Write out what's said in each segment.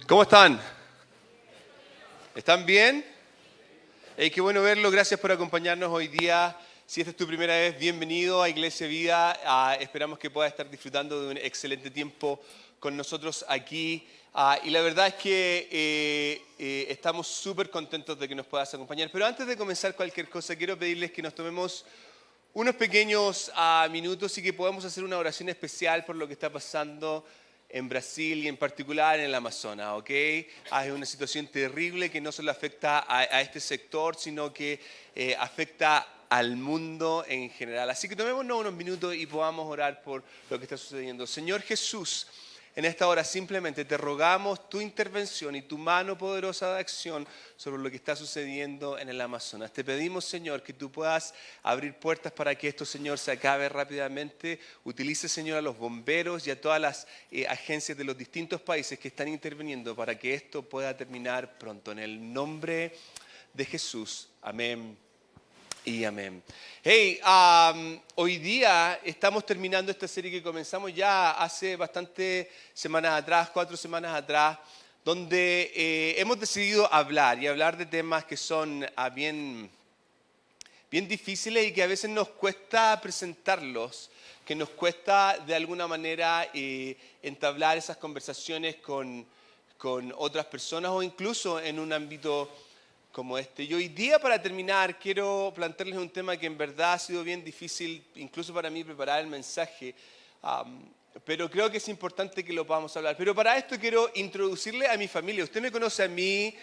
¿Cómo están? ¿Están bien? Hey, qué bueno verlo. Gracias por acompañarnos hoy día. Si esta es tu primera vez, bienvenido a Iglesia Vida. Esperamos que puedas estar disfrutando de un excelente tiempo con nosotros aquí. Y la verdad es que estamos súper contentos de que nos puedas acompañar. Pero antes de comenzar cualquier cosa, quiero pedirles que nos tomemos unos pequeños minutos y que podamos hacer una oración especial por lo que está pasando en Brasil y en particular en el Amazonas, ¿ok? Es una situación terrible que no solo afecta a este sector, sino que afecta al mundo en general. Así que tomémonos unos minutos y podamos orar por lo que está sucediendo. Señor Jesús, en esta hora simplemente te rogamos tu intervención y tu mano poderosa de acción sobre lo que está sucediendo en el Amazonas. Te pedimos, Señor, que tú puedas abrir puertas para que esto, Señor, se acabe rápidamente. Utilice, Señor, a los bomberos y a todas las agencias de los distintos países que están interviniendo para que esto pueda terminar pronto. En el nombre de Jesús. Amén. Y amén. Hey, hoy día estamos terminando esta serie que comenzamos ya hace bastantes semanas atrás, 4 semanas atrás, donde hemos decidido hablar de temas que son bien difíciles y que a veces nos cuesta presentarlos, que nos cuesta de alguna manera entablar esas conversaciones con otras personas o incluso en un ámbito como este. Y hoy día, para terminar, quiero plantearles un tema que en verdad ha sido bien difícil, incluso para mí, preparar el mensaje, pero creo que es importante que lo podamos hablar. Pero para esto quiero introducirle a mi familia. Usted me conoce a mí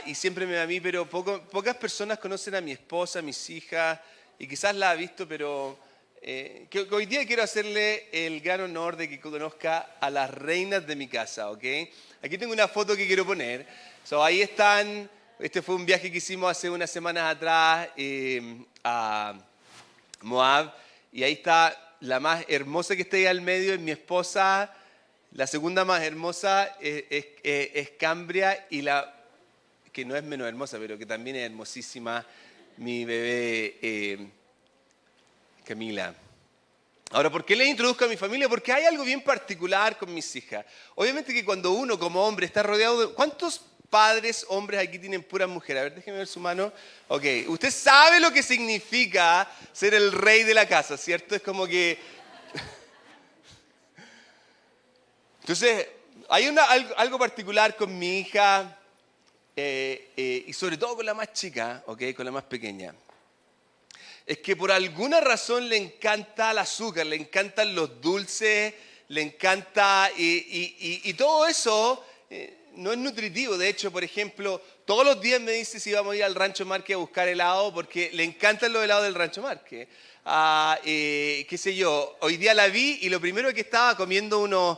y siempre me ve a mí, pero pocas personas conocen a mi esposa, a mis hijas, y quizás la ha visto, pero que hoy día quiero hacerle el gran honor de que conozca a las reinas de mi casa, ¿ok? Aquí tengo una foto que quiero poner. Ahí están. Este fue un viaje que hicimos hace unas semanas atrás a Moab. Y ahí está la más hermosa que está ahí al medio, es mi esposa. La segunda más hermosa es Cambria. Y la que no es menos hermosa, pero que también es hermosísima, mi bebé Camila. Ahora, ¿por qué les introduzco a mi familia? Porque hay algo bien particular con mis hijas. Obviamente que cuando uno como hombre está rodeado de... ¿Cuántos padres, hombres, aquí tienen puras mujeres? A ver, déjenme ver su mano. Ok, usted sabe lo que significa ser el rey de la casa, ¿cierto? Es como que... Entonces, hay algo particular con mi hija y sobre todo con la más chica, ok, con la más pequeña. Es que por alguna razón le encanta el azúcar, le encantan los dulces, le encanta... Y todo eso... no es nutritivo. De hecho, por ejemplo, todos los días me dice si vamos a ir al Rancho Marque a buscar helado porque le encantan los helados del Rancho Marque. Qué sé yo, hoy día la vi y lo primero que estaba comiendo unos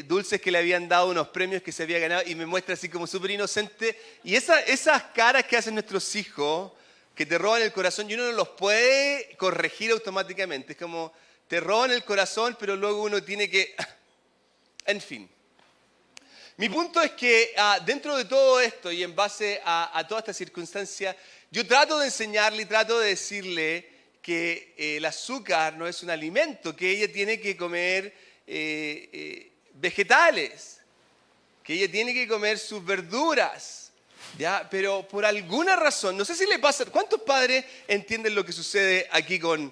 dulces que le habían dado, unos premios que se había ganado, y me muestra así como súper inocente. Y esas caras que hacen nuestros hijos, que te roban el corazón y uno no los puede corregir automáticamente. Es como, te roban el corazón, pero luego uno tiene que... En fin. Mi punto es que dentro de todo esto y en base a toda esta circunstancia, yo trato de enseñarle y trato de decirle que el azúcar no es un alimento, que ella tiene que comer vegetales, que ella tiene que comer sus verduras, ¿ya? Pero por alguna razón, no sé si le pasa, ¿cuántos padres entienden lo que sucede aquí con...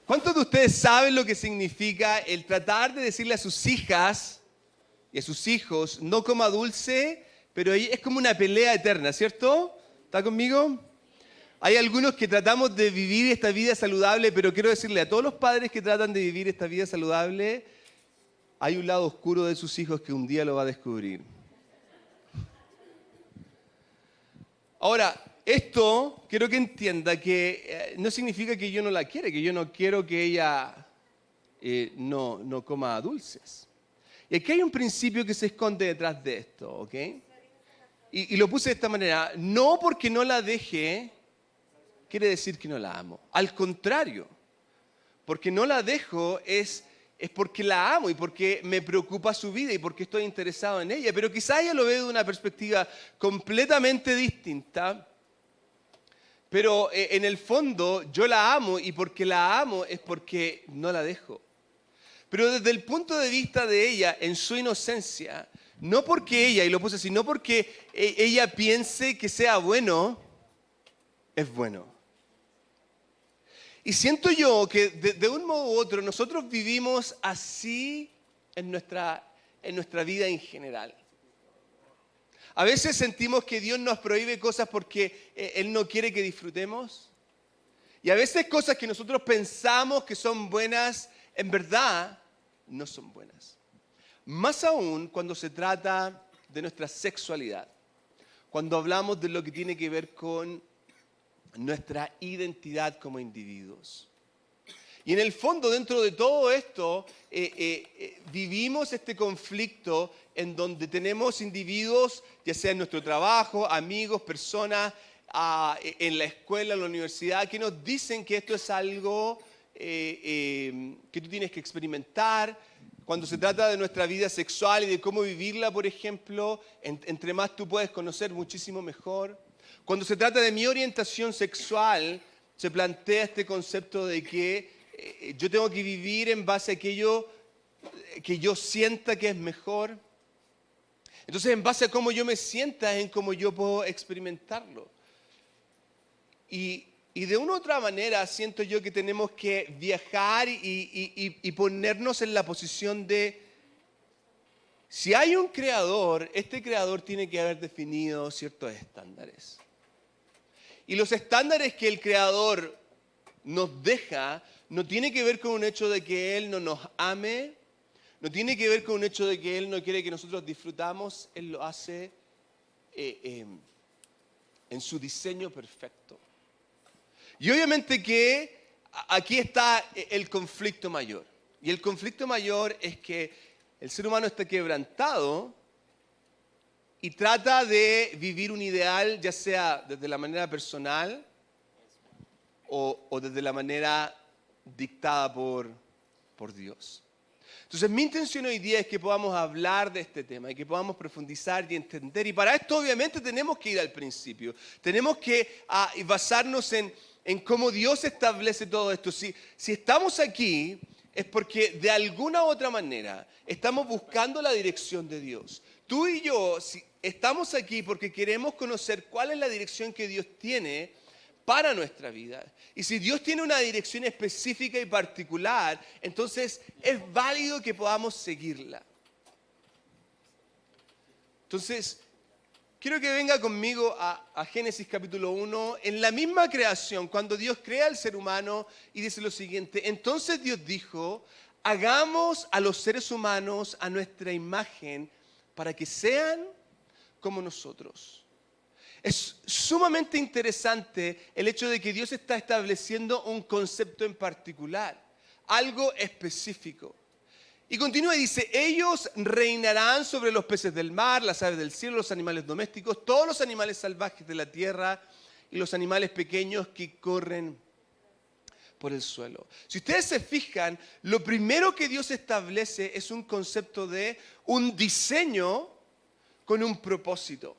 ¿Cuántos de ustedes saben lo que significa el tratar de decirle a sus hijas y a sus hijos, no coma dulce, pero es como una pelea eterna, ¿cierto? ¿Está conmigo? Hay algunos que tratamos de vivir esta vida saludable, pero quiero decirle a todos los padres que tratan de vivir esta vida saludable, hay un lado oscuro de sus hijos que un día lo va a descubrir. Ahora, esto quiero que entienda que no significa que yo no la quiera, que yo no quiero que ella no coma dulces. Y aquí hay un principio que se esconde detrás de esto, ¿ok? Y lo puse de esta manera. No porque no la deje, quiere decir que no la amo. Al contrario, porque no la dejo es porque la amo y porque me preocupa su vida y porque estoy interesado en ella. Pero quizá ella lo ve de una perspectiva completamente distinta. Pero en el fondo yo la amo y porque la amo es porque no la dejo. Pero desde el punto de vista de ella, en su inocencia, no porque ella, y lo puse así, no porque ella piense que sea bueno, es bueno. Y siento yo que de un modo u otro nosotros vivimos así en nuestra vida en general. A veces sentimos que Dios nos prohíbe cosas porque Él no quiere que disfrutemos. Y a veces cosas que nosotros pensamos que son buenas, en verdad no son buenas. Más aún cuando se trata de nuestra sexualidad. Cuando hablamos de lo que tiene que ver con nuestra identidad como individuos. Y en el fondo, dentro de todo esto, vivimos este conflicto en donde tenemos individuos, ya sea en nuestro trabajo, amigos, personas, en la escuela, en la universidad, que nos dicen que esto es algo que tú tienes que experimentar. Cuando se trata de nuestra vida sexual y de cómo vivirla, por ejemplo, entre más tú puedes conocer, muchísimo mejor. Cuando se trata de mi orientación sexual, se plantea este concepto de que yo tengo que vivir en base a aquello que yo sienta que es mejor. Entonces, en base a cómo yo me sienta, es en cómo yo puedo experimentarlo. Y de una u otra manera, siento yo que tenemos que viajar y ponernos en la posición de, si hay un creador, este creador tiene que haber definido ciertos estándares. Y los estándares que el creador nos deja no tiene que ver con un hecho de que Él no nos ame, no tiene que ver con un hecho de que Él no quiere que nosotros disfrutamos, Él lo hace en su diseño perfecto. Y obviamente que aquí está el conflicto mayor. Y el conflicto mayor es que el ser humano está quebrantado y trata de vivir un ideal, ya sea desde la manera personal o desde la manera dictada por Dios. Entonces, mi intención hoy día es que podamos hablar de este tema y que podamos profundizar y entender. Y para esto, obviamente, tenemos que ir al principio. Tenemos que basarnos en cómo Dios establece todo esto. Si estamos aquí, es porque de alguna u otra manera estamos buscando la dirección de Dios. Tú y yo estamos aquí porque queremos conocer cuál es la dirección que Dios tiene para nuestra vida. Y si Dios tiene una dirección específica y particular, entonces es válido que podamos seguirla. Entonces, quiero que venga conmigo a Génesis capítulo 1, en la misma creación, cuando Dios crea al ser humano y dice lo siguiente: entonces Dios dijo, hagamos a los seres humanos a nuestra imagen para que sean como nosotros. Es sumamente interesante el hecho de que Dios está estableciendo un concepto en particular, algo específico. Y continúa y dice, ellos reinarán sobre los peces del mar, las aves del cielo, los animales domésticos, todos los animales salvajes de la tierra y los animales pequeños que corren por el suelo. Si ustedes se fijan, lo primero que Dios establece es un concepto de un diseño con un propósito.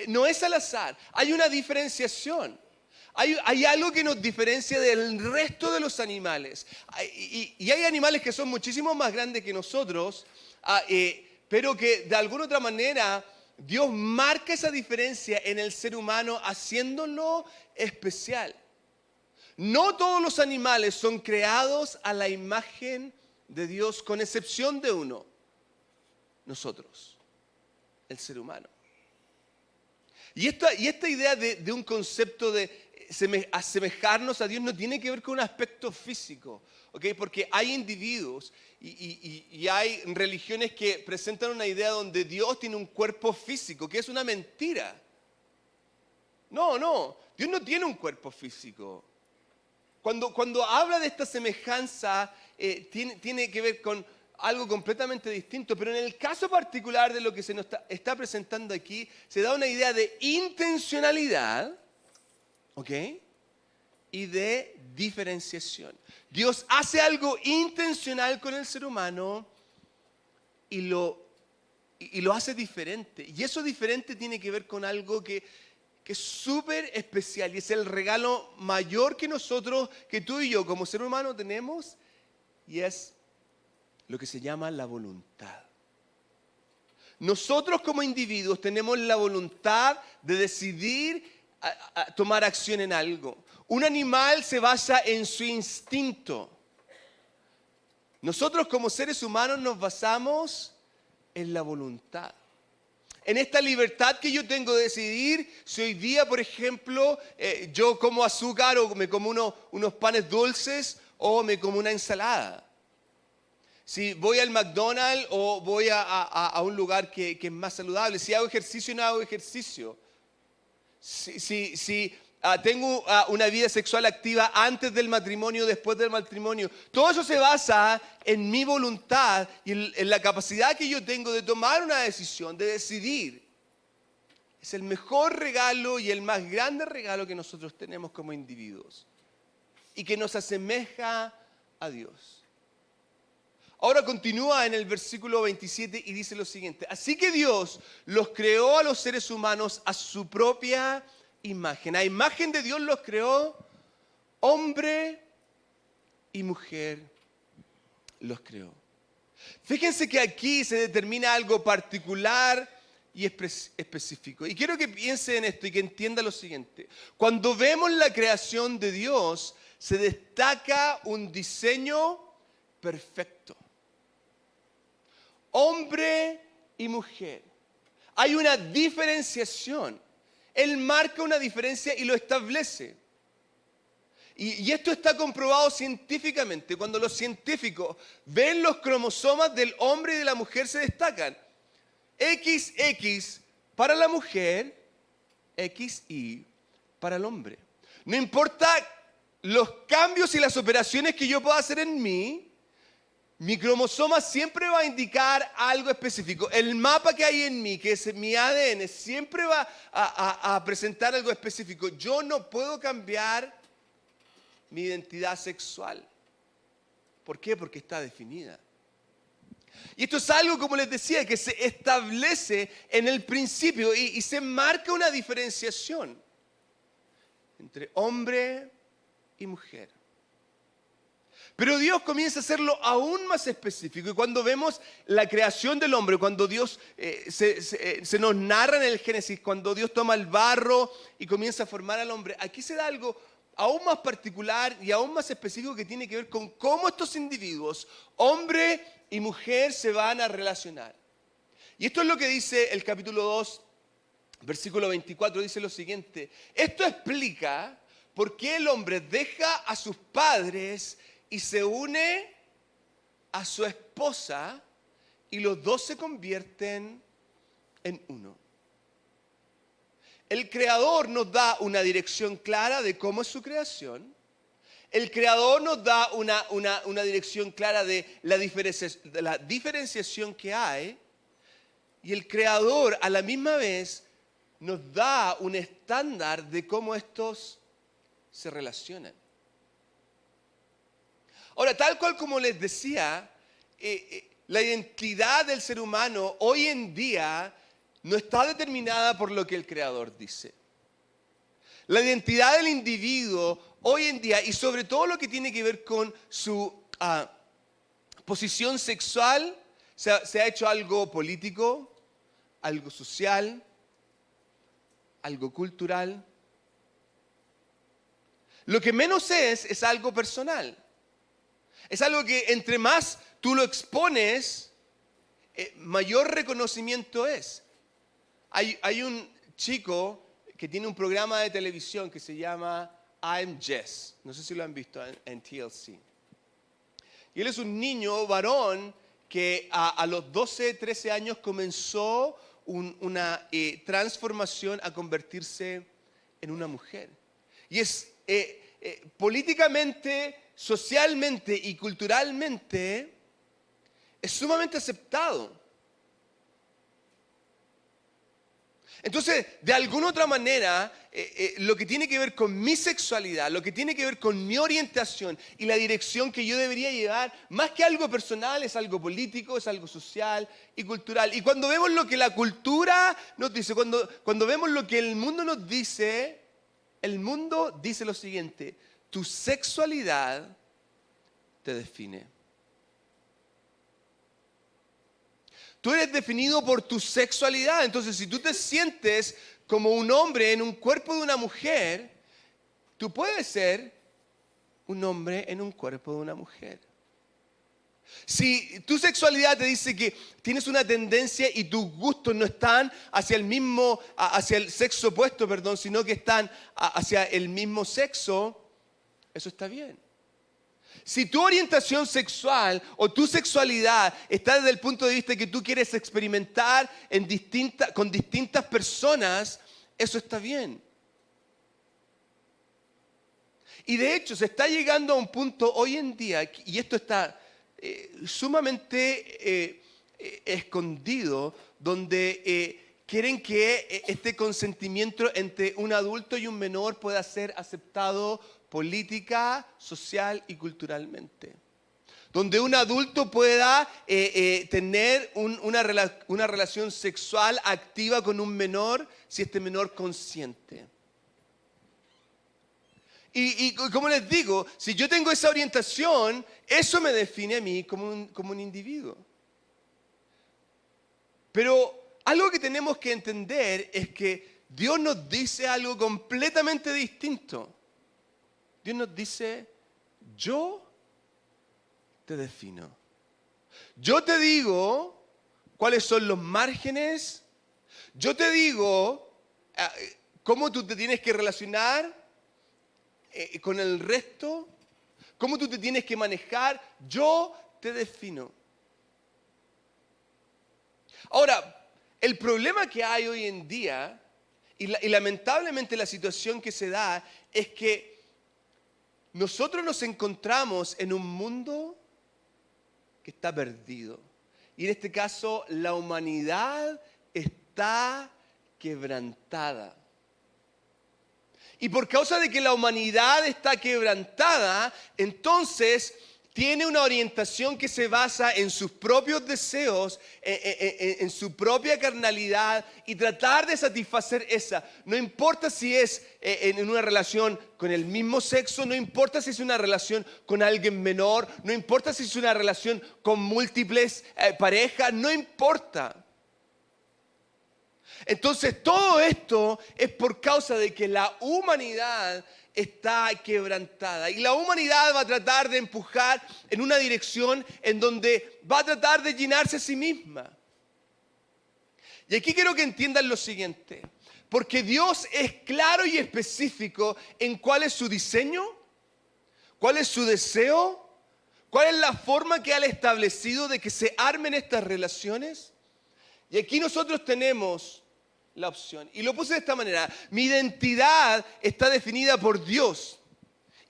No es al azar, hay una diferenciación. Hay algo que nos diferencia del resto de los animales. Y hay animales que son muchísimo más grandes que nosotros, pero que de alguna otra manera Dios marca esa diferencia en el ser humano haciéndolo especial. No todos los animales son creados a la imagen de Dios, con excepción de uno: nosotros, el ser humano. Y esta idea de un concepto de asemejarnos a Dios no tiene que ver con un aspecto físico, ¿okay? Porque hay individuos y hay religiones que presentan una idea donde Dios tiene un cuerpo físico, que es una mentira. No, Dios no tiene un cuerpo físico. Cuando habla de esta semejanza, tiene que ver con algo completamente distinto, pero en el caso particular de lo que se nos está presentando aquí, se da una idea de intencionalidad, ¿ok? Y de diferenciación. Dios hace algo intencional con el ser humano y lo hace diferente. Y eso diferente tiene que ver con algo que es súper especial y es el regalo mayor que nosotros, que tú y yo como ser humano tenemos, y es lo que se llama la voluntad. Nosotros como individuos tenemos la voluntad de decidir tomar acción en algo. Un animal se basa en su instinto. Nosotros como seres humanos nos basamos en la voluntad. En esta libertad que yo tengo de decidir si hoy día, por ejemplo, yo como azúcar o me como unos panes dulces o me como una ensalada. Si voy al McDonald's o voy a un lugar que es más saludable. Si hago ejercicio o no hago ejercicio. Si tengo una vida sexual activa antes del matrimonio, después del matrimonio. Todo eso se basa en mi voluntad y en la capacidad que yo tengo de tomar una decisión, de decidir. Es el mejor regalo y el más grande regalo que nosotros tenemos como individuos y que nos asemeja a Dios. Ahora continúa en el versículo 27 y dice lo siguiente: así que Dios los creó a los seres humanos a su propia imagen. A imagen de Dios los creó, hombre y mujer los creó. Fíjense que aquí se determina algo particular y específico. Y quiero que piense en esto y que entienda lo siguiente. Cuando vemos la creación de Dios, se destaca un diseño perfecto. Hombre y mujer. Hay una diferenciación. Él marca una diferencia y lo establece. Y esto está comprobado científicamente. Cuando los científicos ven los cromosomas del hombre y de la mujer, se destacan. XX para la mujer, XY para el hombre. No importa los cambios y las operaciones que yo pueda hacer en mí, mi cromosoma siempre va a indicar algo específico. El mapa que hay en mí, que es mi ADN, siempre va a presentar algo específico. Yo no puedo cambiar mi identidad sexual. ¿Por qué? Porque está definida. Y esto es algo, como les decía, que se establece en el principio y se marca una diferenciación entre hombre y mujer. Pero Dios comienza a hacerlo aún más específico. Y cuando vemos la creación del hombre, cuando Dios se nos narra en el Génesis, cuando Dios toma el barro y comienza a formar al hombre, aquí se da algo aún más particular y aún más específico que tiene que ver con cómo estos individuos, hombre y mujer, se van a relacionar. Y esto es lo que dice el capítulo 2, versículo 24, dice lo siguiente: esto explica por qué el hombre deja a sus padres y se une a su esposa y los dos se convierten en uno. El Creador nos da una dirección clara de cómo es su creación. El Creador nos da una dirección clara de la diferenciación que hay. Y el Creador a la misma vez nos da un estándar de cómo estos se relacionan. Ahora, tal cual como les decía, la identidad del ser humano hoy en día no está determinada por lo que el Creador dice. La identidad del individuo hoy en día, y sobre todo lo que tiene que ver con su posición sexual, se ha hecho algo político, algo social, algo cultural. Lo que menos es algo personal. Es algo que entre más tú lo expones, mayor reconocimiento es. Hay un chico que tiene un programa de televisión que se llama I'm Jess. No sé si lo han visto en TLC. Y él es un niño varón que a los 12, 13 años comenzó una transformación a convertirse en una mujer. Y es políticamente, socialmente y culturalmente es sumamente aceptado. Entonces, de alguna otra manera, lo que tiene que ver con mi sexualidad, lo que tiene que ver con mi orientación y la dirección que yo debería llevar, más que algo personal, es algo político, es algo social y cultural. Y cuando vemos lo que la cultura nos dice, cuando vemos lo que el mundo nos dice, el mundo dice lo siguiente: tu sexualidad te define. Tú eres definido por tu sexualidad. Entonces, si tú te sientes como un hombre en un cuerpo de una mujer, tú puedes ser un hombre en un cuerpo de una mujer. Si tu sexualidad te dice que tienes una tendencia y tus gustos no están hacia el sexo opuesto, perdón, sino que están hacia el mismo sexo, eso está bien. Si tu orientación sexual o tu sexualidad está desde el punto de vista que tú quieres experimentar con distintas personas, eso está bien. Y de hecho se está llegando a un punto hoy en día, y esto está sumamente escondido, donde quieren que este consentimiento entre un adulto y un menor pueda ser aceptado política, social y culturalmente. Donde un adulto pueda tener una relación sexual activa con un menor si este menor consiente. Y como les digo, si yo tengo esa orientación, eso me define a mí como un individuo. Pero algo que tenemos que entender es que Dios nos dice algo completamente distinto. Dios nos dice, yo te defino. Yo te digo cuáles son los márgenes. Yo te digo cómo tú te tienes que relacionar con el resto, cómo tú te tienes que manejar, yo te defino. Ahora, el problema que hay hoy en día, y lamentablemente la situación que se da, es que nosotros nos encontramos en un mundo que está perdido. Y en este caso, la humanidad está quebrantada. Y por causa de que la humanidad está quebrantada, entonces tiene una orientación que se basa en sus propios deseos, en su propia carnalidad y tratar de satisfacer esa. No importa si es en una relación con el mismo sexo, no importa si es una relación con alguien menor, no importa si es una relación con múltiples parejas, no importa. Entonces todo esto es por causa de que la humanidad está quebrantada y la humanidad va a tratar de empujar en una dirección en donde va a tratar de llenarse a sí misma. Y aquí quiero que entiendan lo siguiente, porque Dios es claro y específico en cuál es su diseño, cuál es su deseo, cuál es la forma que Él ha establecido de que se armen estas relaciones. Y aquí nosotros tenemos la opción. Y lo puse de esta manera. Mi identidad está definida por Dios.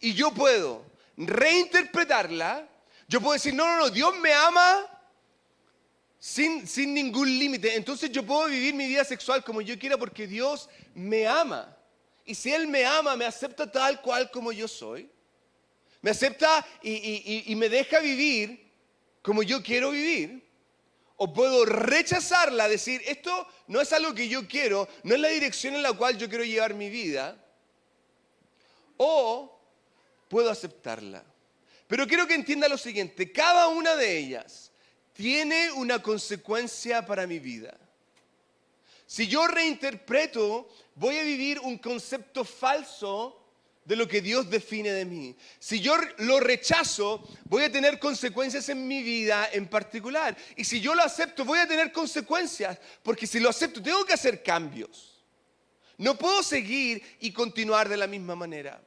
Y yo puedo reinterpretarla. Yo puedo decir, no, Dios me ama sin ningún límite. Entonces yo puedo vivir mi vida sexual como yo quiera porque Dios me ama. Y si Él me ama, me acepta tal cual como yo soy. Me acepta y me deja vivir como yo quiero vivir. O puedo rechazarla, decir, esto no es algo que yo quiero, no es la dirección en la cual yo quiero llevar mi vida. O puedo aceptarla. Pero quiero que entienda lo siguiente, cada una de ellas tiene una consecuencia para mi vida. Si yo reinterpreto, voy a vivir un concepto falso de lo que Dios define de mí. Si yo lo rechazo, voy a tener consecuencias en mi vida en particular. Y si yo lo acepto, voy a tener consecuencias. Porque si lo acepto, tengo que hacer cambios. No puedo seguir y continuar de la misma manera.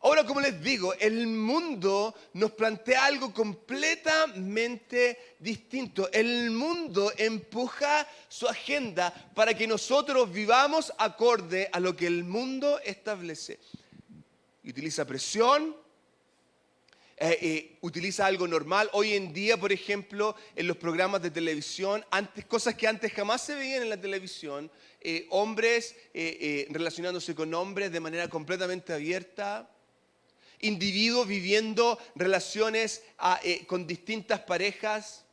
Ahora, como les digo, el mundo nos plantea algo completamente distinto. El mundo empuja su agenda para que nosotros vivamos acorde a lo que el mundo establece. Utiliza presión, utiliza algo normal. Hoy en día, por ejemplo, en los programas de televisión, cosas que antes jamás se veían en la televisión, hombres relacionándose con hombres de manera completamente abierta. Individuos viviendo relaciones con distintas parejas.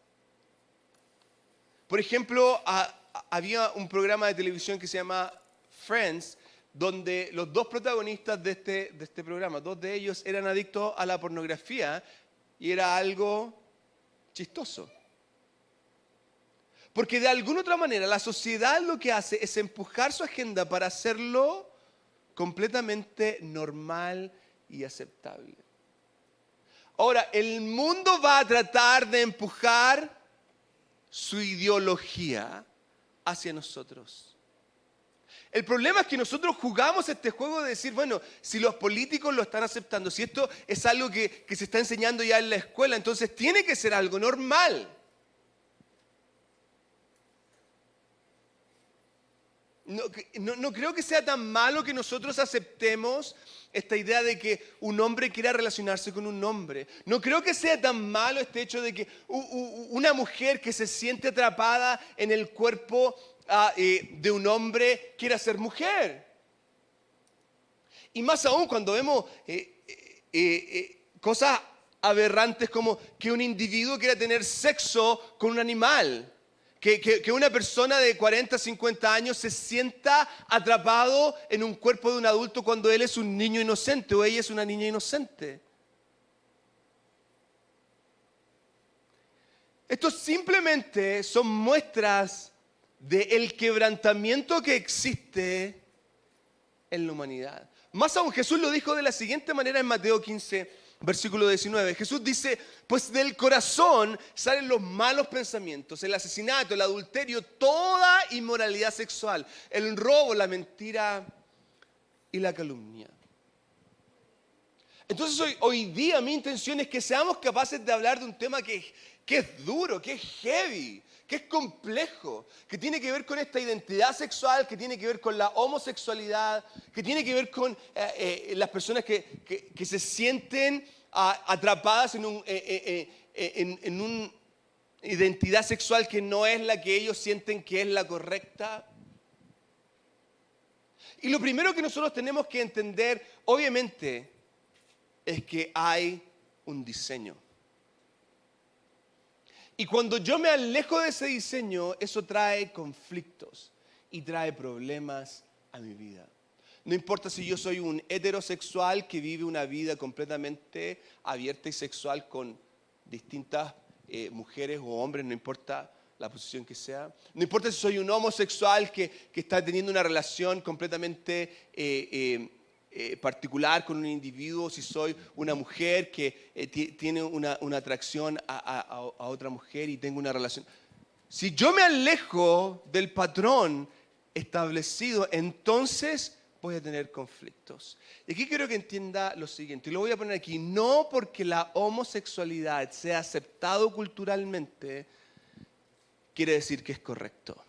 Por ejemplo, había un programa de televisión que se llama Friends, donde los dos protagonistas de este programa, dos de ellos eran adictos a la pornografía y era algo chistoso. Porque de alguna otra manera la sociedad lo que hace es empujar su agenda para hacerlo completamente normal y aceptable. Ahora, el mundo va a tratar de empujar su ideología hacia nosotros. El problema es que nosotros jugamos este juego de decir, bueno, si los políticos lo están aceptando, si esto es algo que se está enseñando ya en la escuela, entonces tiene que ser algo normal. No creo que sea tan malo que nosotros aceptemos esta idea de que un hombre quiera relacionarse con un hombre. No creo que sea tan malo este hecho de que una mujer que se siente atrapada en el cuerpo de un hombre quiera ser mujer. Y más aún cuando vemos cosas aberrantes como que un individuo quiera tener sexo con un animal. Que una persona de 40, 50 años se sienta atrapado en un cuerpo de un adulto cuando él es un niño inocente o ella es una niña inocente. Estos simplemente son muestras del quebrantamiento que existe en la humanidad. Más aún, Jesús lo dijo de la siguiente manera en Mateo 15, versículo 19. Jesús dice, pues del corazón salen los malos pensamientos, el asesinato, el adulterio, toda inmoralidad sexual, el robo, la mentira y la calumnia. Entonces hoy día mi intención es que seamos capaces de hablar de un tema que es duro, que es heavy, que es complejo, que tiene que ver con esta identidad sexual, que tiene que ver con la homosexualidad, que tiene que ver con las personas que se sienten atrapadas en una identidad sexual que no es la que ellos sienten que es la correcta. Y lo primero que nosotros tenemos que entender, obviamente, es que hay un diseño. Y cuando yo me alejo de ese diseño, eso trae conflictos y trae problemas a mi vida. No importa si yo soy un heterosexual que vive una vida completamente abierta y sexual con distintas mujeres o hombres, no importa la posición que sea. No importa si soy un homosexual que está teniendo una relación completamente particular con un individuo, si soy una mujer que tiene una atracción a otra mujer y tengo una relación. Si yo me alejo del patrón establecido, entonces voy a tener conflictos. Y aquí quiero que entienda lo siguiente, y lo voy a poner aquí, no porque la homosexualidad sea aceptado culturalmente, quiere decir que es correcto.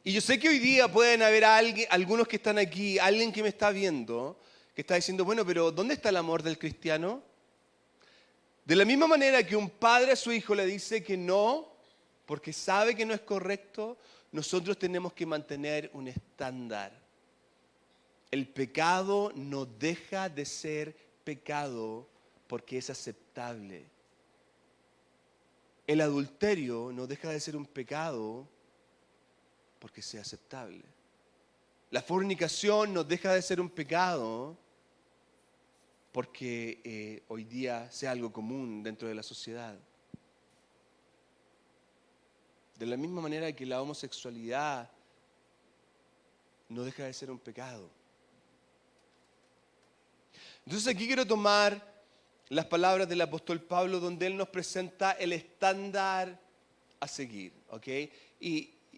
Y yo sé que hoy día pueden haber algunos que están aquí, alguien que me está viendo, que está diciendo, bueno, pero ¿dónde está el amor del cristiano? De la misma manera que un padre a su hijo le dice que no, porque sabe que no es correcto, nosotros tenemos que mantener un estándar. El pecado no deja de ser pecado porque es aceptable. El adulterio no deja de ser un pecado porque sea aceptable. La fornicación no deja de ser un pecado porque hoy día sea algo común dentro de la sociedad. De la misma manera que la homosexualidad no deja de ser un pecado. Entonces aquí quiero tomar las palabras del apóstol Pablo donde él nos presenta el estándar a seguir, ¿ok?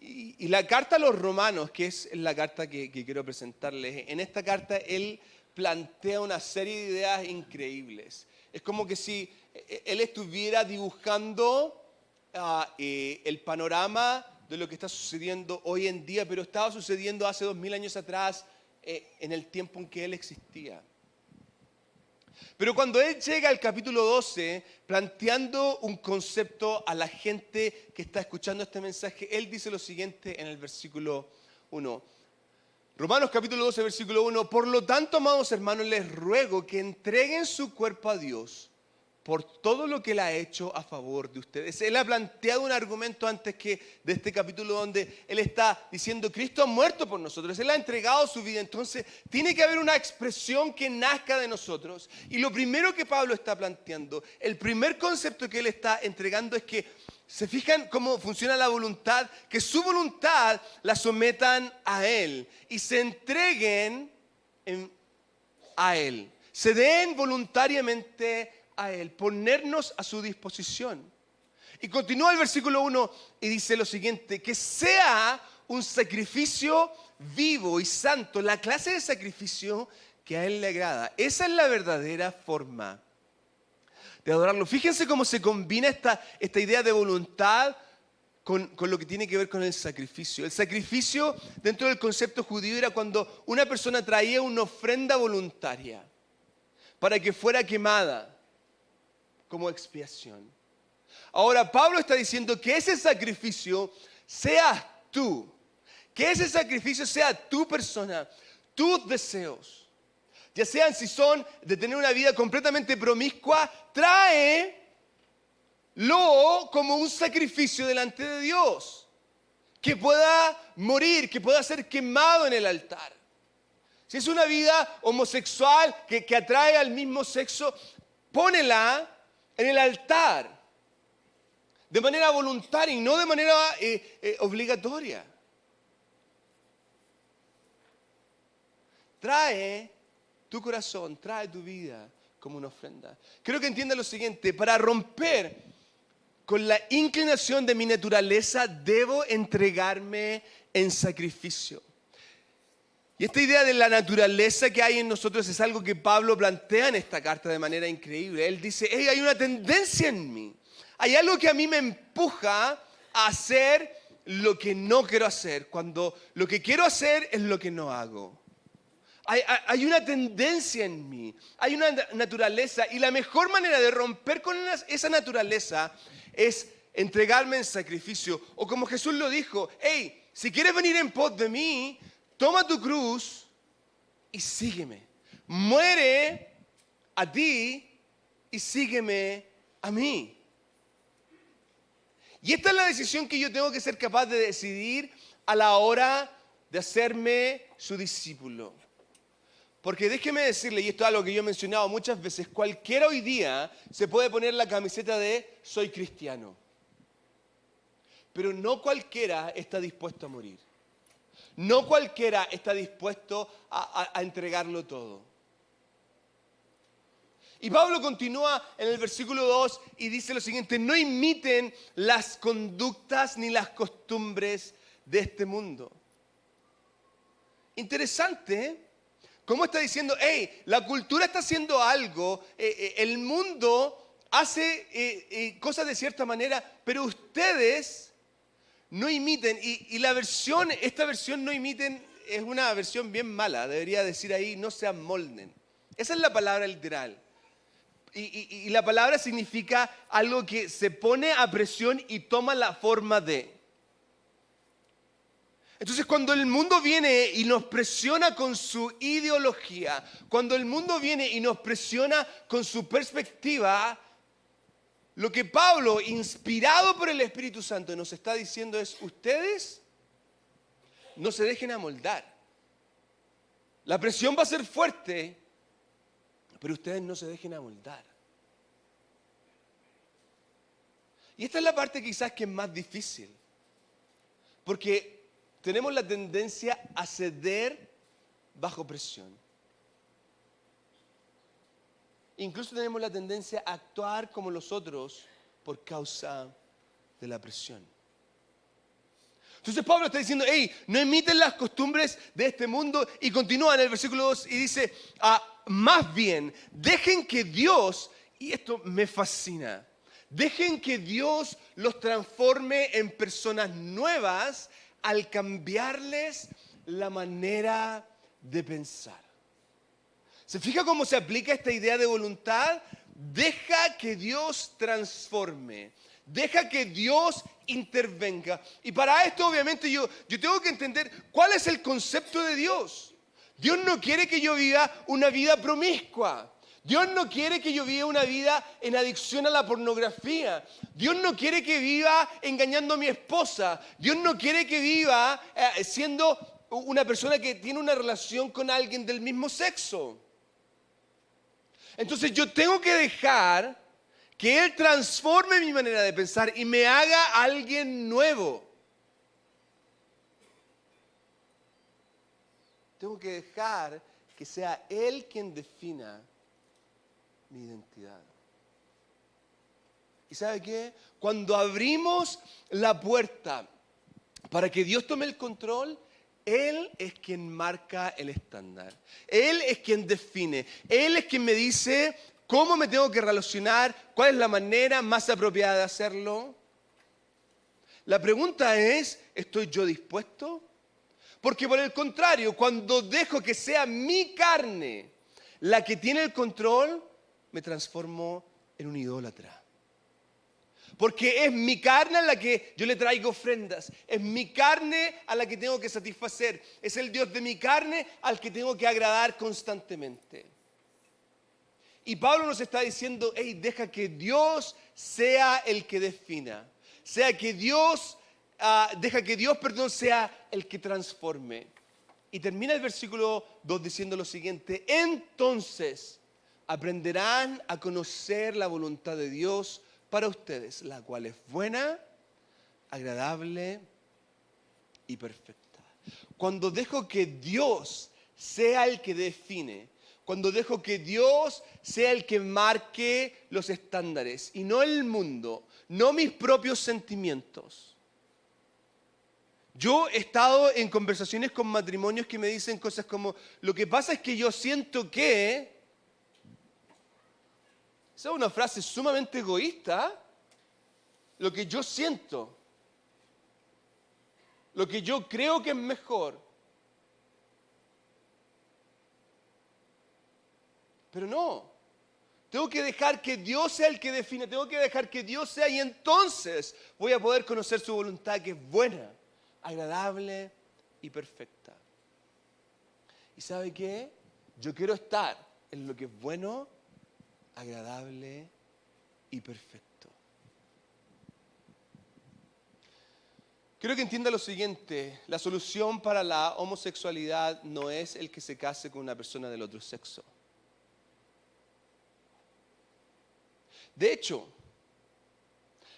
Y la carta a los romanos, que es la carta que quiero presentarles, en esta carta él plantea una serie de ideas increíbles. Es como que si él estuviera dibujando el panorama de lo que está sucediendo hoy en día, pero estaba sucediendo hace 2000 años atrás, en el tiempo en que él existía. Pero cuando él llega al capítulo 12, planteando un concepto a la gente que está escuchando este mensaje, él dice lo siguiente en el versículo 1. Romanos capítulo 12, versículo 1. Por lo tanto, amados hermanos, les ruego que entreguen su cuerpo a Dios por todo lo que Él ha hecho a favor de ustedes. Él ha planteado un argumento antes que de este capítulo donde Él está diciendo, Cristo ha muerto por nosotros, Él ha entregado su vida, entonces tiene que haber una expresión que nazca de nosotros. Y lo primero que Pablo está planteando, el primer concepto que Él está entregando es que, ¿se fijan cómo funciona la voluntad? Que su voluntad la sometan a Él y se entreguen a Él. Se den voluntariamente a Él, ponernos a su disposición. Y continúa el versículo 1 y dice lo siguiente, que sea un sacrificio vivo y santo, la clase de sacrificio que a Él le agrada. Esa es la verdadera forma de adorarlo. Fíjense cómo se combina esta idea de voluntad con lo que tiene que ver con el sacrificio. El sacrificio dentro del concepto judío era cuando una persona traía una ofrenda voluntaria para que fuera quemada como expiación. Ahora Pablo está diciendo que ese sacrificio seas tú, que ese sacrificio sea tu persona, tus deseos, ya sean si son de tener una vida completamente promiscua, tráelo como un sacrificio delante de Dios, que pueda morir, que pueda ser quemado en el altar. Si es una vida homosexual que atrae al mismo sexo, pónela en el altar, de manera voluntaria y no de manera obligatoria. Trae tu corazón, trae tu vida como una ofrenda. Creo que entiendan lo siguiente, para romper con la inclinación de mi naturaleza, debo entregarme en sacrificio. Y esta idea de la naturaleza que hay en nosotros es algo que Pablo plantea en esta carta de manera increíble. Él dice, hey, hay una tendencia en mí. Hay algo que a mí me empuja a hacer lo que no quiero hacer, cuando lo que quiero hacer es lo que no hago. Hay una tendencia en mí, hay una naturaleza, y la mejor manera de romper con esa naturaleza es entregarme en sacrificio. O como Jesús lo dijo, hey, si quieres venir en pos de mí, toma tu cruz y sígueme. Muere a ti y sígueme a mí. Y esta es la decisión que yo tengo que ser capaz de decidir a la hora de hacerme su discípulo. Porque déjeme decirle, y esto es algo que yo he mencionado muchas veces, cualquiera hoy día se puede poner la camiseta de soy cristiano. Pero no cualquiera está dispuesto a morir. No cualquiera está dispuesto a entregarlo todo. Y Pablo continúa en el versículo 2 y dice lo siguiente, no imiten las conductas ni las costumbres de este mundo. Interesante, ¿eh? ¿Cómo está diciendo, hey, la cultura está haciendo algo, el mundo hace cosas de cierta manera, pero ustedes no imiten? Y esta versión no imiten es una versión bien mala, debería decir ahí, no se amolden. Esa es la palabra literal. Y la palabra significa algo que se pone a presión y toma la forma de. Entonces, cuando el mundo viene y nos presiona con su ideología, cuando el mundo viene y nos presiona con su perspectiva, lo que Pablo, inspirado por el Espíritu Santo, nos está diciendo es, ustedes no se dejen amoldar. La presión va a ser fuerte, pero ustedes no se dejen amoldar. Y esta es la parte quizás que es más difícil, porque tenemos la tendencia a ceder bajo presión. Incluso tenemos la tendencia a actuar como los otros por causa de la presión. Entonces Pablo está diciendo, hey, no imiten las costumbres de este mundo, y continúa en el versículo 2 y dice, más bien, dejen que Dios, y esto me fascina, dejen que Dios los transforme en personas nuevas al cambiarles la manera de pensar. ¿Se fija cómo se aplica esta idea de voluntad? Deja que Dios transforme. Deja que Dios intervenga. Y para esto, obviamente, yo tengo que entender cuál es el concepto de Dios. Dios no quiere que yo viva una vida promiscua. Dios no quiere que yo viva una vida en adicción a la pornografía. Dios no quiere que viva engañando a mi esposa. Dios no quiere que viva siendo una persona que tiene una relación con alguien del mismo sexo. Entonces yo tengo que dejar que Él transforme mi manera de pensar y me haga alguien nuevo. Tengo que dejar que sea Él quien defina mi identidad. ¿Y sabe qué? Cuando abrimos la puerta para que Dios tome el control, Él es quien marca el estándar. Él es quien define. Él es quien me dice cómo me tengo que relacionar, cuál es la manera más apropiada de hacerlo. La pregunta es, ¿estoy yo dispuesto? Porque por el contrario, cuando dejo que sea mi carne la que tiene el control, me transformo en un idólatra. Porque es mi carne a la que yo le traigo ofrendas. Es mi carne a la que tengo que satisfacer. Es el Dios de mi carne al que tengo que agradar constantemente. Y Pablo nos está diciendo, hey, deja que Dios sea el que defina. Deja que Dios, sea el que transforme. Y termina el versículo 2 diciendo lo siguiente: entonces aprenderán a conocer la voluntad de Dios para ustedes, la cual es buena, agradable y perfecta. Cuando dejo que Dios sea el que define, cuando dejo que Dios sea el que marque los estándares y no el mundo, no mis propios sentimientos. Yo he estado en conversaciones con matrimonios que me dicen cosas como, lo que pasa es que yo siento que... Esa es una frase sumamente egoísta. Lo que yo siento, lo que yo creo que es mejor. Pero no, tengo que dejar que Dios sea el que define, tengo que dejar que Dios sea, y entonces voy a poder conocer su voluntad, que es buena, agradable y perfecta. ¿Y sabe qué? Yo quiero estar en lo que es bueno, agradable y perfecto. Quiero que entienda lo siguiente: la solución para la homosexualidad no es el que se case con una persona del otro sexo. De hecho,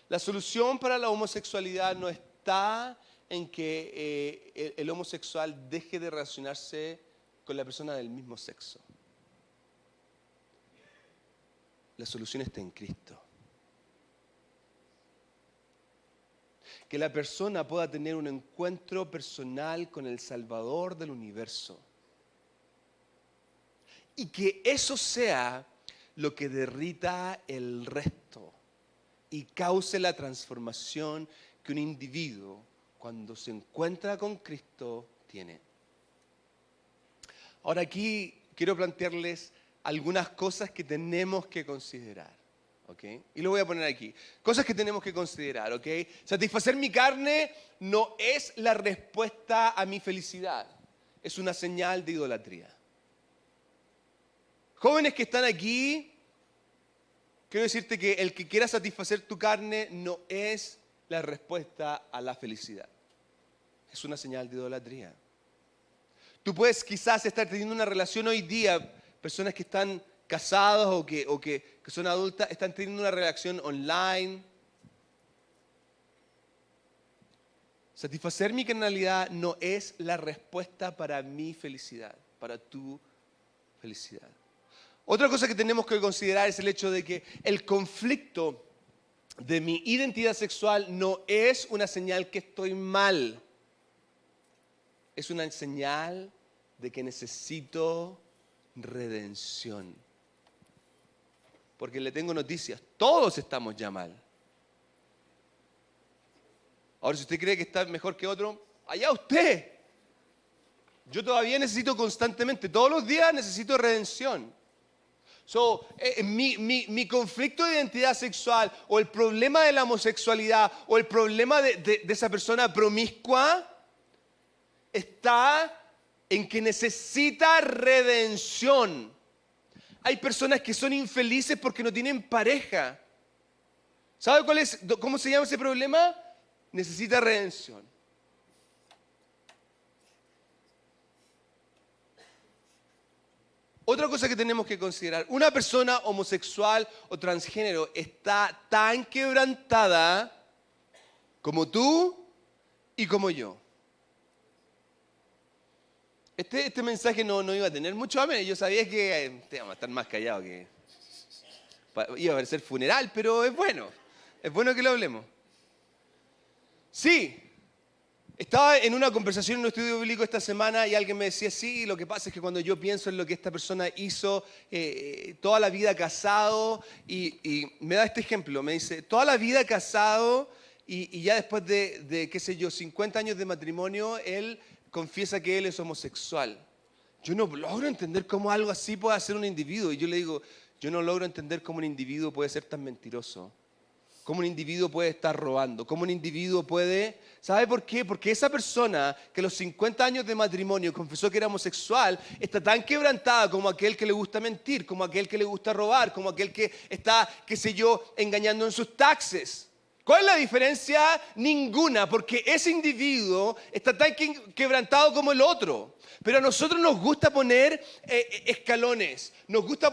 la solución para la homosexualidad no está en que el homosexual deje de relacionarse con la persona del mismo sexo. La solución está en Cristo. Que la persona pueda tener un encuentro personal con el Salvador del universo. Y que eso sea lo que derrita el resto y cause la transformación que un individuo, cuando se encuentra con Cristo, tiene. Ahora aquí quiero plantearles algunas cosas que tenemos que considerar, ¿ok? Y lo voy a poner aquí. Cosas que tenemos que considerar, ¿ok? Satisfacer mi carne no es la respuesta a mi felicidad. Es una señal de idolatría. Jóvenes que están aquí, quiero decirte que el que quiera satisfacer tu carne no es la respuesta a la felicidad. Es una señal de idolatría. Tú puedes quizás estar teniendo una relación hoy día, personas que están casados o que son adultas, están teniendo una relación online. Satisfacer mi carnalidad no es la respuesta para mi felicidad, para tu felicidad. Otra cosa que tenemos que considerar es el hecho de que el conflicto de mi identidad sexual no es una señal que estoy mal. Es una señal de que necesito redención. Porque le tengo noticias, todos estamos ya mal. Ahora, si usted cree que está mejor que otro, allá usted. Yo todavía necesito constantemente, todos los días necesito redención. Mi conflicto de identidad sexual, o el problema de la homosexualidad, o el problema de esa persona promiscua, está en que necesita redención. Hay personas que son infelices porque no tienen pareja. ¿Sabe cómo se llama ese problema? Necesita redención. Otra cosa que tenemos que considerar, una persona homosexual o transgénero está tan quebrantada como tú y como yo. Este mensaje no iba a tener mucho amén. Yo sabía que íbamos a estar más callados, que iba a ser funeral, pero es bueno que lo hablemos. Sí, estaba en una conversación en un estudio bíblico esta semana y alguien me decía, sí, lo que pasa es que cuando yo pienso en lo que esta persona hizo toda la vida casado, y me da este ejemplo, me dice, toda la vida casado y ya después de, qué sé yo, 50 años de matrimonio, él confiesa que él es homosexual. Yo no logro entender cómo algo así puede hacer un individuo. Y yo le digo, yo no logro entender cómo un individuo puede ser tan mentiroso. Cómo un individuo puede estar robando. Cómo un individuo puede... ¿Sabe por qué? Porque esa persona que a los 50 años de matrimonio confesó que era homosexual, está tan quebrantada como aquel que le gusta mentir, como aquel que le gusta robar, como aquel que está, qué sé yo, engañando en sus taxes. ¿Cuál es la diferencia? Ninguna, porque ese individuo está tan quebrantado como el otro. Pero a nosotros nos gusta poner escalones, nos gusta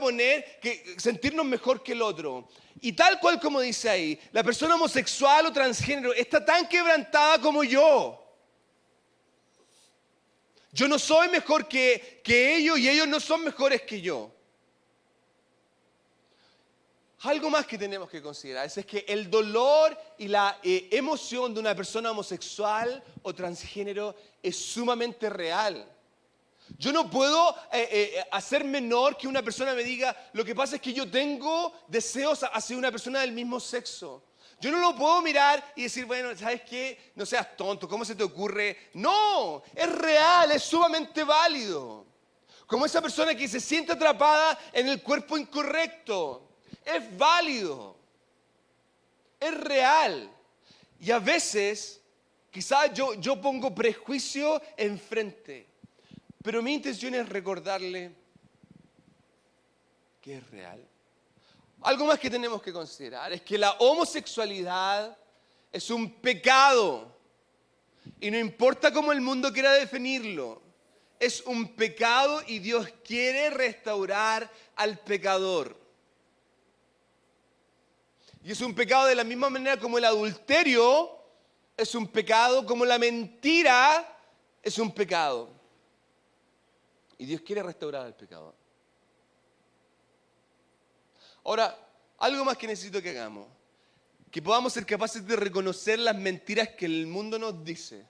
sentirnos mejor que el otro. Y tal cual como dice ahí, la persona homosexual o transgénero está tan quebrantada como yo. Yo no soy mejor que ellos y ellos no son mejores que yo. Algo más que tenemos que considerar es que el dolor y la emoción de una persona homosexual o transgénero es sumamente real. Yo no puedo hacer menor que una persona me diga, lo que pasa es que yo tengo deseos hacia una persona del mismo sexo. Yo no lo puedo mirar y decir, bueno, ¿sabes qué? No seas tonto, ¿cómo se te ocurre? No, es real, es sumamente válido. Como esa persona que se siente atrapada en el cuerpo incorrecto. Es válido, es real. Y a veces, quizás yo pongo prejuicio enfrente, pero mi intención es recordarle que es real. Algo más que tenemos que considerar es que la homosexualidad es un pecado. Y no importa cómo el mundo quiera definirlo, es un pecado y Dios quiere restaurar al pecador. Y es un pecado de la misma manera como el adulterio es un pecado, como la mentira es un pecado. Y Dios quiere restaurar al pecador. Ahora, algo más que necesito que hagamos. Que podamos ser capaces de reconocer las mentiras que el mundo nos dice.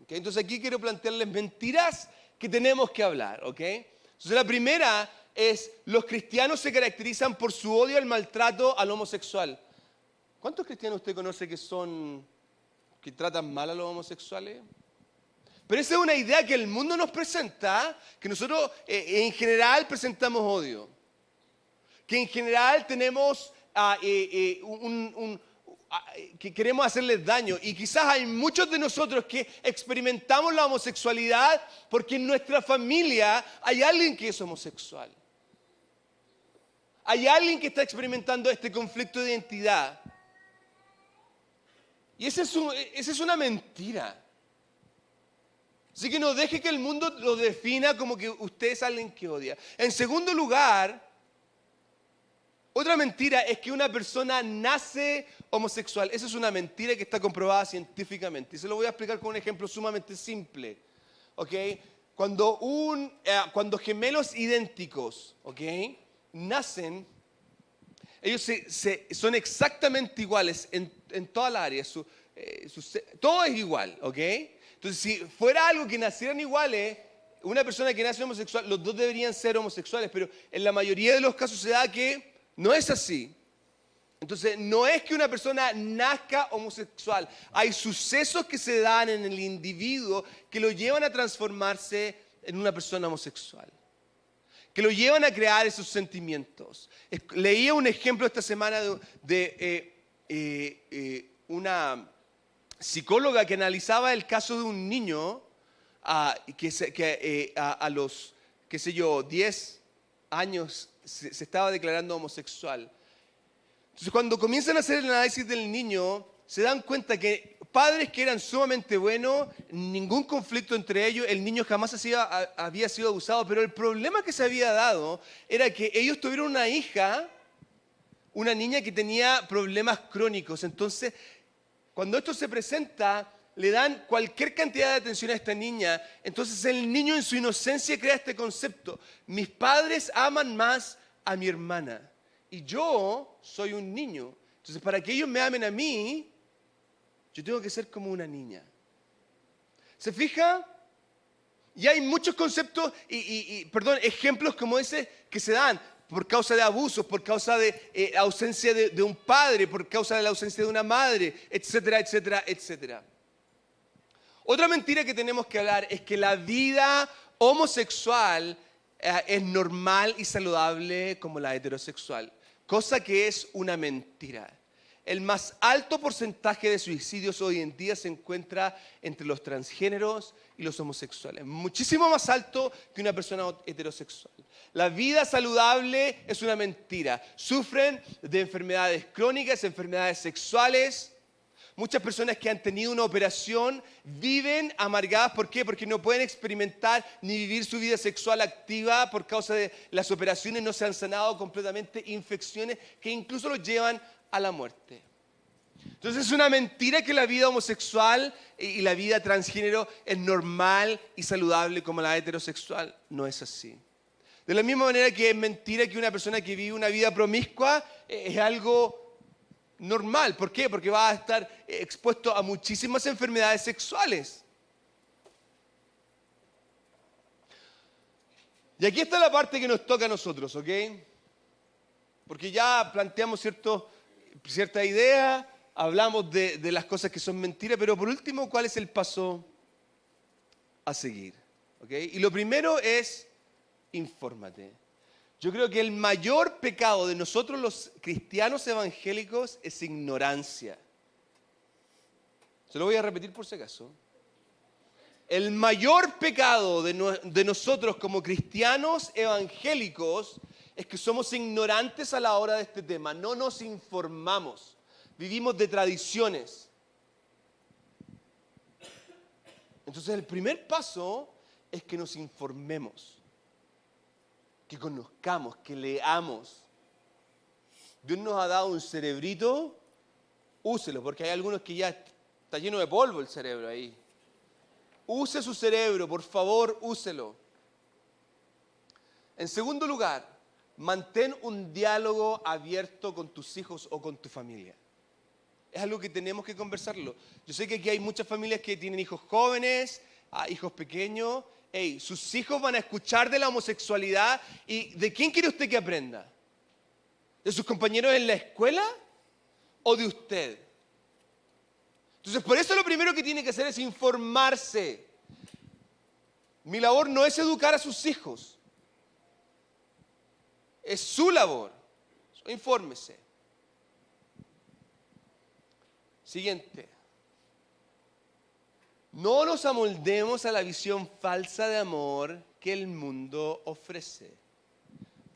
¿Okay? Entonces aquí quiero plantearles mentiras que tenemos que hablar. ¿Okay? Entonces la primera es, los cristianos se caracterizan por su odio al maltrato al homosexual. ¿Cuántos cristianos usted conoce que tratan mal a los homosexuales? Pero esa es una idea que el mundo nos presenta, que nosotros en general presentamos odio. Que en general tenemos que queremos hacerles daño. Y quizás hay muchos de nosotros que experimentamos la homosexualidad porque en nuestra familia hay alguien que es homosexual. Hay alguien que está experimentando este conflicto de identidad. Y esa es una mentira. Así que no deje que el mundo lo defina como que usted es alguien que odia. En segundo lugar, otra mentira es que una persona nace homosexual. Esa es una mentira que está comprobada científicamente. Y se lo voy a explicar con un ejemplo sumamente simple. ¿Okay? Cuando gemelos idénticos, ¿okay?, nacen, ellos son exactamente iguales en toda la área. Todo es igual, ¿ok? Entonces, si fuera algo que nacieran iguales, una persona que nace homosexual, los dos deberían ser homosexuales, pero en la mayoría de los casos se da que no es así. Entonces, no es que una persona nazca homosexual. Hay sucesos que se dan en el individuo que lo llevan a transformarse en una persona homosexual, que lo llevan a crear esos sentimientos. Leía un ejemplo esta semana de una psicóloga que analizaba el caso de un niño que a los, qué sé yo, 10 años se estaba declarando homosexual. Entonces, cuando comienzan a hacer el análisis del niño, se dan cuenta que padres que eran sumamente buenos, ningún conflicto entre ellos, el niño jamás había sido abusado, pero el problema que se había dado era que ellos tuvieron una hija, una niña que tenía problemas crónicos. Entonces, cuando esto se presenta, le dan cualquier cantidad de atención a esta niña. Entonces el niño en su inocencia crea este concepto: mis padres aman más a mi hermana y yo soy un niño. Entonces, para que ellos me amen a mí, yo tengo que ser como una niña. ¿Se fija? Y hay muchos conceptos ejemplos como ese que se dan por causa de abusos, por causa de ausencia de un padre, por causa de la ausencia de una madre, etcétera, etcétera, etcétera. Otra mentira que tenemos que hablar es que la vida homosexual es normal y saludable como la heterosexual, cosa que es una mentira. El más alto porcentaje de suicidios hoy en día se encuentra entre los transgéneros y los homosexuales. Muchísimo más alto que una persona heterosexual. La vida saludable es una mentira. Sufren de enfermedades crónicas, enfermedades sexuales. Muchas personas que han tenido una operación viven amargadas. ¿Por qué? Porque no pueden experimentar ni vivir su vida sexual activa por causa de las operaciones. No se han sanado completamente infecciones que incluso los llevan a la muerte. Entonces es una mentira que la vida homosexual y la vida transgénero es normal y saludable como la heterosexual. No es así. De la misma manera que es mentira que una persona que vive una vida promiscua es algo normal. ¿Por qué? Porque va a estar expuesto a muchísimas enfermedades sexuales. Y aquí está la parte que nos toca a nosotros, ¿ok? Porque ya planteamos cierta idea, hablamos de las cosas que son mentiras, pero por último, ¿cuál es el paso a seguir? ¿Ok? Y lo primero es, infórmate. Yo creo que el mayor pecado de nosotros los cristianos evangélicos es ignorancia. Se lo voy a repetir por si acaso. El mayor pecado de nosotros como cristianos evangélicos es que somos ignorantes a la hora de este tema. No nos informamos. Vivimos de tradiciones. Entonces el primer paso es que nos informemos. Que conozcamos, que leamos. Dios nos ha dado un cerebrito, úselo, porque hay algunos que ya está lleno de polvo el cerebro ahí. Use su cerebro, por favor, úselo. En segundo lugar, mantén un diálogo abierto con tus hijos o con tu familia. Es algo que tenemos que conversarlo. Yo sé que aquí hay muchas familias que tienen hijos jóvenes, hijos pequeños. Sus hijos van a escuchar de la homosexualidad. ¿Y de quién quiere usted que aprenda? ¿De sus compañeros en la escuela o de usted? Entonces, por eso lo primero que tiene que hacer es informarse. Mi labor no es educar a sus hijos. Es su labor. Infórmese. Siguiente. No nos amoldemos a la visión falsa de amor que el mundo ofrece.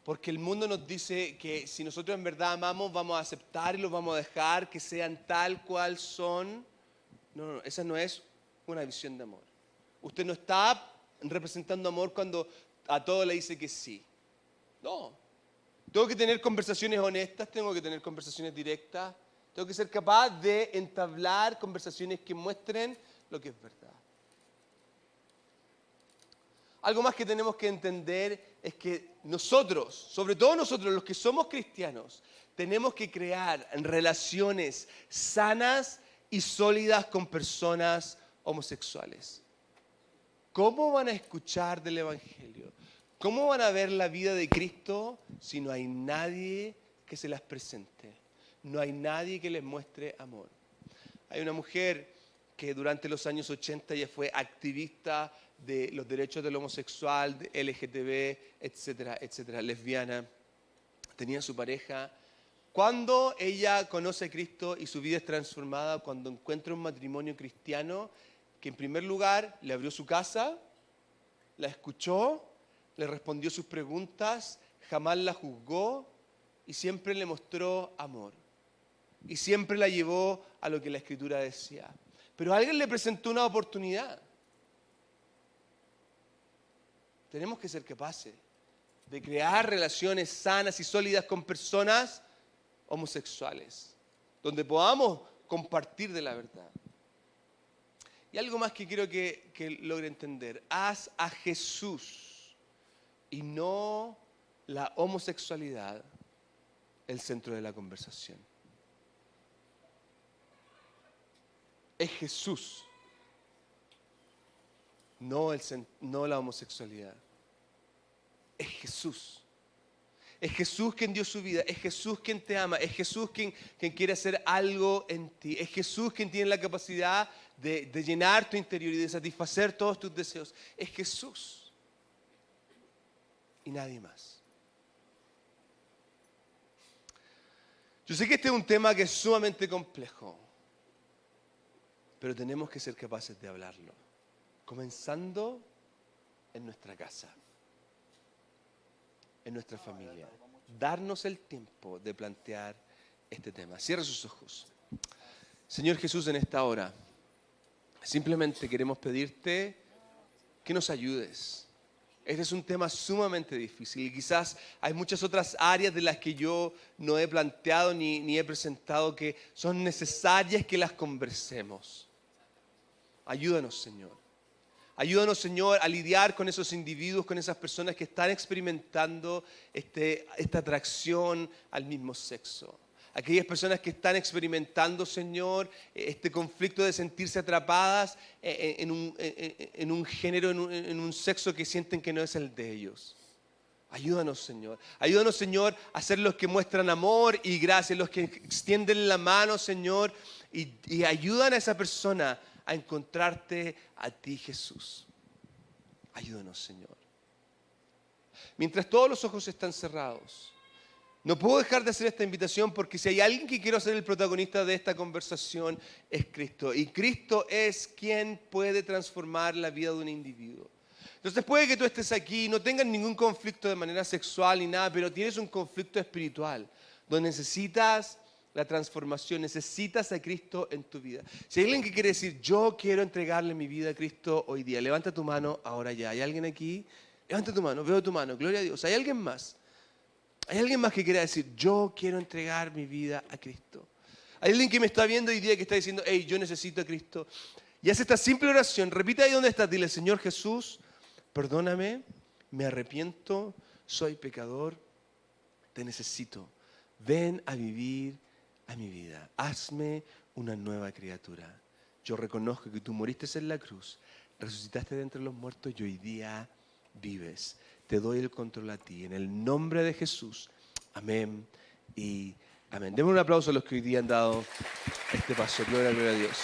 Porque el mundo nos dice que si nosotros en verdad amamos, vamos a aceptar y los vamos a dejar que sean tal cual son. No, esa no es una visión de amor. Usted no está representando amor cuando a todo le dice que sí. No. Tengo que tener conversaciones honestas, tengo que tener conversaciones directas. Tengo que ser capaz de entablar conversaciones que muestren lo que es verdad. Algo más que tenemos que entender es que nosotros, sobre todo nosotros los que somos cristianos, tenemos que crear relaciones sanas y sólidas con personas homosexuales. ¿Cómo van a escuchar del Evangelio? ¿Cómo van a ver la vida de Cristo si no hay nadie que se las presente? No hay nadie que les muestre amor. Hay una mujer que durante los años 80 ya fue activista de los derechos del homosexual, de LGTB, etcétera, etcétera, lesbiana. Tenía su pareja. Cuando ella conoce a Cristo y su vida es transformada, cuando encuentra un matrimonio cristiano que en primer lugar le abrió su casa, la escuchó, le respondió sus preguntas, jamás la juzgó y siempre le mostró amor. Y siempre la llevó a lo que la Escritura decía. Pero alguien le presentó una oportunidad. Tenemos que ser capaces de crear relaciones sanas y sólidas con personas homosexuales, donde podamos compartir de la verdad. Y algo más que quiero que logre entender. Haz a Jesús y no la homosexualidad el centro de la conversación. Es Jesús, no la homosexualidad. Es Jesús. Es Jesús quien dio su vida, es Jesús quien te ama, es Jesús quien quiere hacer algo en ti, es Jesús quien tiene la capacidad de llenar tu interior y de satisfacer todos tus deseos. Es Jesús y nadie más. Yo sé que este es un tema que es sumamente complejo, pero tenemos que ser capaces de hablarlo, comenzando en nuestra casa, en nuestra familia. Darnos el tiempo de plantear este tema. Cierra sus ojos. Señor Jesús, en esta hora, simplemente queremos pedirte que nos ayudes. Este es un tema sumamente difícil y quizás hay muchas otras áreas de las que yo no he planteado ni he presentado que son necesarias que las conversemos. Ayúdanos, Señor. Ayúdanos, Señor, a lidiar con esos individuos, con esas personas que están experimentando esta atracción al mismo sexo. Aquellas personas que están experimentando, Señor, este conflicto de sentirse atrapadas en un género, en un sexo que sienten que no es el de ellos. Ayúdanos, Señor. Ayúdanos, Señor, a ser los que muestran amor y gracia, los que extienden la mano, Señor, y ayudan a esa persona a encontrarte a ti, Jesús. Ayúdanos, Señor. Mientras todos los ojos están cerrados, no puedo dejar de hacer esta invitación porque si hay alguien que quiero ser el protagonista de esta conversación es Cristo. Y Cristo es quien puede transformar la vida de un individuo. Entonces puede que tú estés aquí y no tengas ningún conflicto de manera sexual ni nada, pero tienes un conflicto espiritual donde necesitas la transformación, necesitas a Cristo en tu vida. Si hay alguien que quiere decir, yo quiero entregarle mi vida a Cristo hoy día, levanta tu mano ahora ya. ¿Hay alguien aquí? Levanta tu mano, veo tu mano, gloria a Dios. ¿Hay alguien más? ¿Hay alguien más que quiera decir, yo quiero entregar mi vida a Cristo? ¿Hay alguien que me está viendo hoy día que está diciendo, hey, yo necesito a Cristo? Y hace esta simple oración, repite ahí donde estás, dile, Señor Jesús, perdóname, me arrepiento, soy pecador, te necesito. Ven a vivir a mi vida. Hazme una nueva criatura. Yo reconozco que tú moriste en la cruz, resucitaste de entre los muertos y hoy día vives. Te doy el control a ti. En el nombre de Jesús. Amén y amén. Demos un aplauso a los que hoy día han dado este paso. Gloria a Dios.